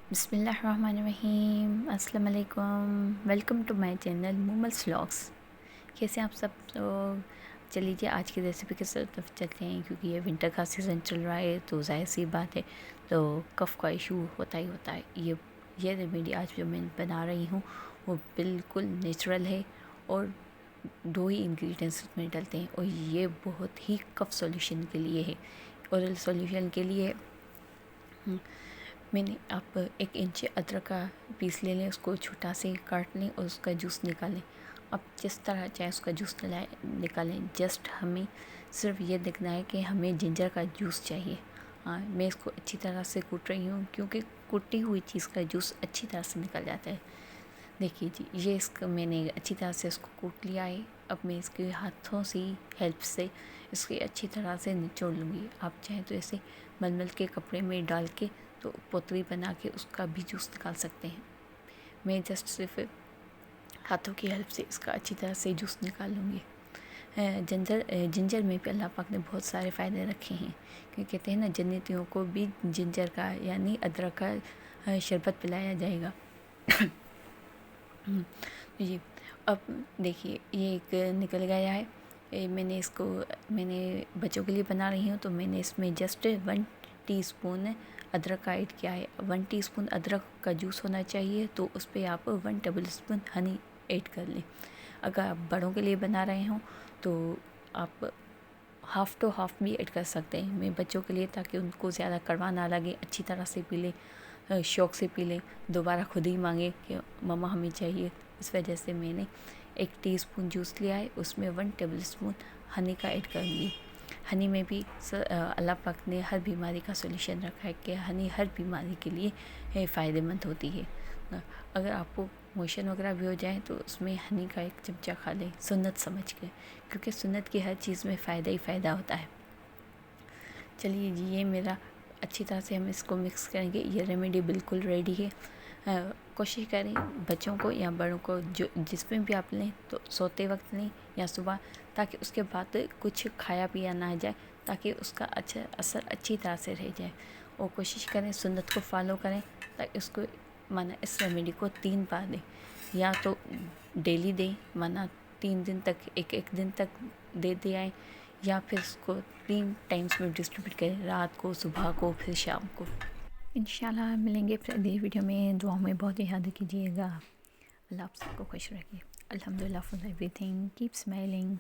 बिस्मिल्लाहिर्रहमानिर्रहीम अस्सलाम वालेकुम। Welcome to my channel Moomal's vlogs. कैसे हैं आप सब? तो चलिए आज की रेसिपी के तरफ चलते हैं, क्योंकि ये विंटर का सीज़न चल रहा है तो जाहिर सी बात है तो कफ़ का इशू होता ही होता है। ये रेमेडी आज जो मैं बना रही हूँ वो बिल्कुल नेचुरल है और 2 ही इंग्रेडिएंट्स उसमें डलते हैं और ये बहुत ही कफ़ सॉल्यूशन के लिए है। ओरल सॉल्यूशन के लिए मैंने आप 1 इंच अदरक का पीस ले लें, उसको छोटा से काट लें और उसका जूस निकालें। आप जिस तरह चाहे उसका जूस निकालें। जस्ट हमें सिर्फ ये देखना है कि हमें जिंजर का जूस चाहिए। हाँ, मैं इसको अच्छी तरह से कूट रही हूँ, क्योंकि कुटी हुई चीज़ का जूस अच्छी तरह से निकल जाता है। देखिए जी, ये इसका मैंने अच्छी तरह से इसको कूट लिया है। अब मैं इसके हाथों से हेल्प से इसके अच्छी तरह से निचोड़ लूँगी। आप चाहें तो ऐसे मलमल के कपड़े में डाल के तो पोतली बना के उसका भी जूस निकाल सकते हैं। मैं जस्ट सिर्फ हाथों की हेल्प से इसका अच्छी तरह से जूस निकाल लूँगी। जिंजर में भी अल्लाह पाक ने बहुत सारे फ़ायदे रखे हैं, क्योंकि कहते हैं ना, जन्नतियों को भी जिंजर का यानी अदरक का शरबत पिलाया जाएगा। जी, अब देखिए ये एक निकल गया है। मैंने बच्चों के लिए बना रही हूँ, तो मैंने इसमें जस्ट 1 टीस्पून अदरक का ऐड किया है। 1 टीस्पून अदरक का जूस होना चाहिए, तो उस पर आप 1 टेबलस्पून हनी ऐड कर लें। अगर आप बड़ों के लिए बना रहे हों तो आप हाफ़ टू हाफ़ भी ऐड कर सकते हैं। मैं बच्चों के लिए, ताकि उनको ज़्यादा कड़वा ना लगे, अच्छी तरह से पी लें, शौक़ से पी लें, दोबारा खुद ही मांगे कि मम्मा हमें चाहिए। इस वजह से मैंने 1 टीस्पून जूस लिया है, उसमें 1 टेबलस्पून हनी का ऐड कर ली। हनी में भी अल्लाह पाक ने हर बीमारी का सॉल्यूशन रखा है कि हनी हर बीमारी के लिए फ़ायदेमंद होती है। अगर आपको मोशन वगैरह भी हो जाए तो उसमें हनी का 1 चमचा खा लें, सुन्नत समझ के, क्योंकि सुन्नत की हर चीज़ में फ़ायदा ही फ़ायदा होता है। चलिए जी, ये मेरा अच्छी तरह से हम इसको मिक्स करेंगे। ये रेमेडी बिल्कुल रेडी है। कोशिश करें बच्चों को या बड़ों को, जो जिसमें भी आप लें, तो सोते वक्त लें या सुबह, ताकि उसके बाद कुछ खाया पिया ना जाए, ताकि उसका अच्छा असर अच्छी तरह से रह जाए। और कोशिश करें सुन्नत को फॉलो करें, ताकि उसको माना इस रेमेडी को 3 बार दें, या तो डेली दें, माना 3 दिन तक, एक दिन तक देते आएँ, या फिर उसको 3 टाइम्स में डिस्ट्रीब्यूट करें, रात को, सुबह को, फिर शाम को। इंशाल्लाह मिलेंगे फिर अगली वीडियो में। दुआओं में बहुत याद कीजिएगा। अल्लाह आप सबको खुश रखिए। अल्हम्दुलिल्लाह फॉर एवरीथिंग। Keep smiling.